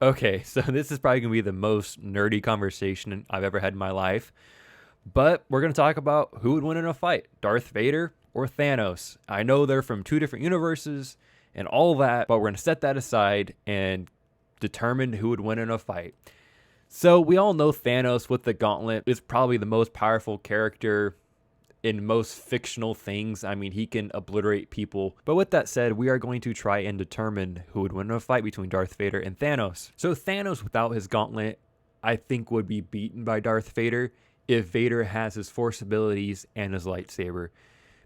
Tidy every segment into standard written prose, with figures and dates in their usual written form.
Okay, so this is probably going to be the most nerdy conversation I've ever had in my life, but we're going to talk about who would win in a fight, Darth Vader or Thanos. I know they're from two different universes and all that, but we're going to set that aside and determine who would win in a fight. So we all know Thanos with the gauntlet is probably the most powerful character in most fictional things. I mean, he can obliterate people. But with that said, we are going to try and determine who would win a fight between Darth Vader and Thanos. So Thanos without his gauntlet, I think would be beaten by Darth Vader if Vader has his force abilities and his lightsaber.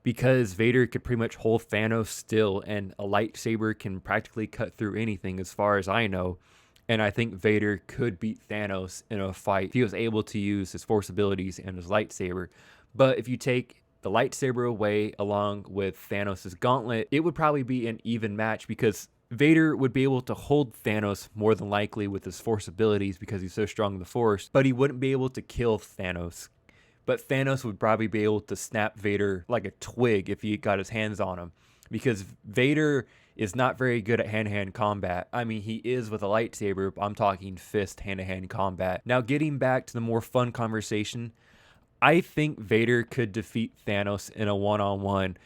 Because Vader could pretty much hold Thanos still, and a lightsaber can practically cut through anything as far as I know. And I think Vader could beat Thanos in a fight if he was able to use his force abilities and his lightsaber. But if you take the lightsaber away along with Thanos' gauntlet, it would probably be an even match because Vader would be able to hold Thanos more than likely with his force abilities because he's so strong in the force, but he wouldn't be able to kill Thanos. But Thanos would probably be able to snap Vader like a twig if he got his hands on him because Vader is not very good at hand-to-hand combat. I mean, he is with a lightsaber, but I'm talking fist hand-to-hand combat. Now, getting back to the more fun conversation, I think Vader could defeat Thanos in a one-on-one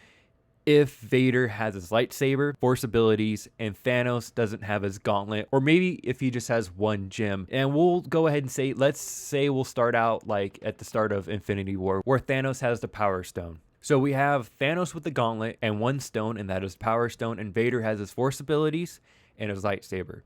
if Vader has his lightsaber, force abilities, and Thanos doesn't have his gauntlet, or maybe if he just has one gem. And we'll go ahead and say, let's say we'll start out like at the start of Infinity War, where Thanos has the Power Stone. So we have Thanos with the gauntlet and one stone, and that is Power Stone, and Vader has his force abilities and his lightsaber.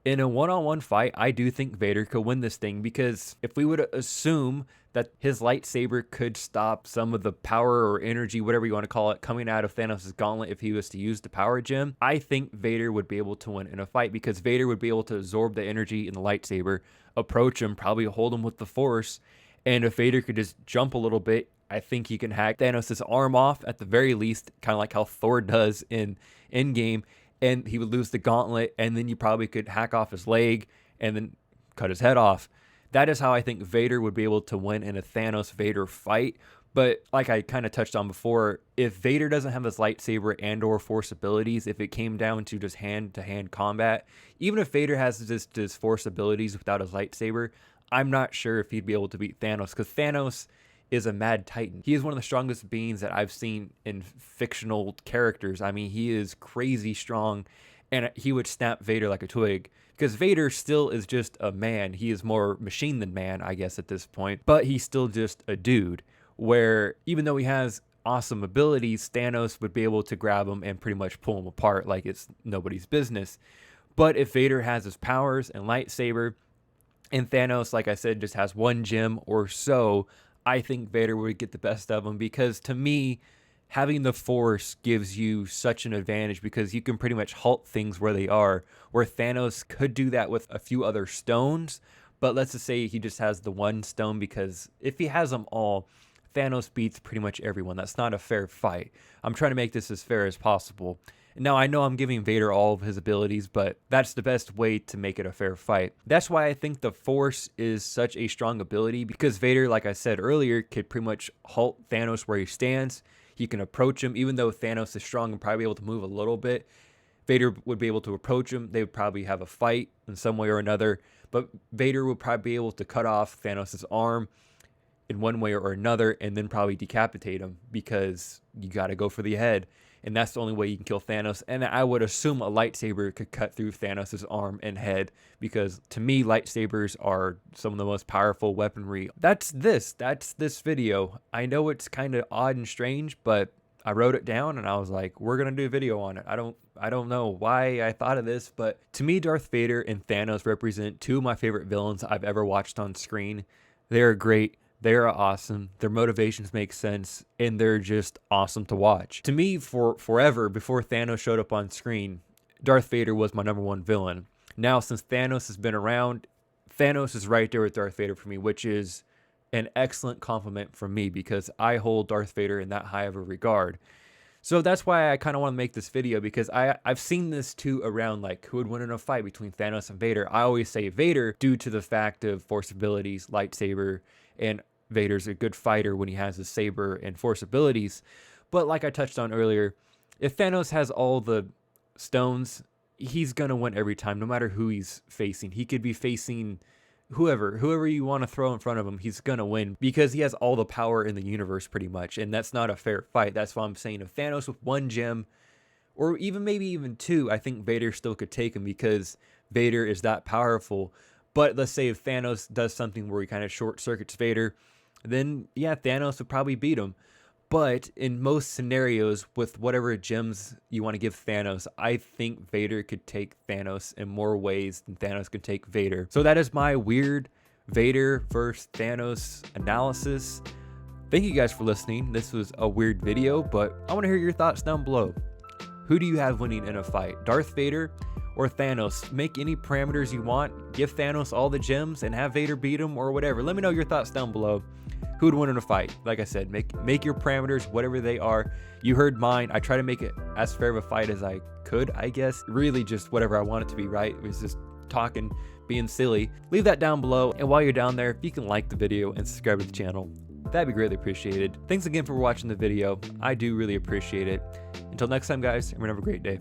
In a one-on-one fight, I do think Vader could win this thing because if we would assume that his lightsaber could stop some of the power or energy, whatever you want to call it, coming out of Thanos' gauntlet if he was to use the power gem, I think Vader would be able to win in a fight because Vader would be able to absorb the energy in the lightsaber, approach him, probably hold him with the force, and if Vader could just jump a little bit, I think he can hack Thanos' arm off at the very least, kind of like how Thor does in Endgame, and he would lose the gauntlet, and then you probably could hack off his leg and then cut his head off. That is how I think Vader would be able to win in a Thanos-Vader fight. But like I kind of touched on before, if Vader doesn't have his lightsaber and or force abilities, if it came down to just hand-to-hand combat, even if Vader has just his force abilities without his lightsaber, I'm not sure if he'd be able to beat Thanos because Thanos is a mad titan. He is one of the strongest beings that I've seen in fictional characters. I mean, he is crazy strong, and he would snap Vader like a twig because Vader still is just a man. He is more machine than man, I guess, at this point, but he's still just a dude where even though he has awesome abilities, Thanos would be able to grab him and pretty much pull him apart like it's nobody's business. But if Vader has his powers and lightsaber, and Thanos, like I said, just has one gem or so, I think Vader would get the best of him because to me, having the Force gives you such an advantage because you can pretty much halt things where they are, where Thanos could do that with a few other stones. But let's just say he just has the one stone because if he has them all, Thanos beats pretty much everyone. That's not a fair fight. I'm trying to make this as fair as possible. Now, I know I'm giving Vader all of his abilities, but that's the best way to make it a fair fight. That's why I think the Force is such a strong ability because Vader, like I said earlier, could pretty much halt Thanos where he stands. He can approach him, even though Thanos is strong and probably able to move a little bit. Vader would be able to approach him. They would probably have a fight in some way or another, but Vader would probably be able to cut off Thanos' arm in one way or another and then probably decapitate him because you got to go for the head. And that's the only way you can kill Thanos. And I would assume a lightsaber could cut through Thanos' arm and head because to me, lightsabers are some of the most powerful weaponry. That's this video. I know it's kind of odd and strange, but I wrote it down and I was like, we're going to do a video on it. I don't know why I thought of this, but to me, Darth Vader and Thanos represent two of my favorite villains I've ever watched on screen. They're great. They're awesome. Their motivations make sense, and they're just awesome to watch. To me, for forever, before Thanos showed up on screen, Darth Vader was my number one villain. Now, since Thanos has been around, Thanos is right there with Darth Vader for me, which is an excellent compliment from me because I hold Darth Vader in that high of a regard. So that's why I kind of want to make this video because I've seen this too around like who would win in a fight between Thanos and Vader. I always say Vader due to the fact of force abilities, lightsaber, and Vader's a good fighter when he has his saber and force abilities. But like I touched on earlier, if Thanos has all the stones he's gonna win every time, no matter who he's facing. He could be facing whoever you want to throw in front of him, he's gonna win because he has all the power in the universe pretty much, and that's not a fair fight. That's why I'm saying if Thanos with one gem, or even maybe even two, I think Vader still could take him because Vader is that powerful. But let's say if Thanos does something where he kind of short circuits Vader, then yeah, Thanos would probably beat him. But in most scenarios, with whatever gems you want to give Thanos, I think Vader could take Thanos in more ways than Thanos could take Vader. So that is my weird Vader versus Thanos analysis. Thank you guys for listening. This was a weird video, but I want to hear your thoughts down below. Who do you have winning in a fight, Darth Vader or Thanos? Make any parameters you want. Give Thanos all the gems and have Vader beat him or whatever. Let me know your thoughts down below. Who would win in a fight? Like I said, make your parameters whatever they are. You heard mine. I try to make it as fair of a fight as I could, I guess. Really just whatever I want it to be, right? It was just talking, being silly. Leave that down below. And while you're down there, if you can like the video and subscribe to the channel, that'd be greatly appreciated. Thanks again for watching the video. I do really appreciate it. Until next time, guys, everyone have a great day.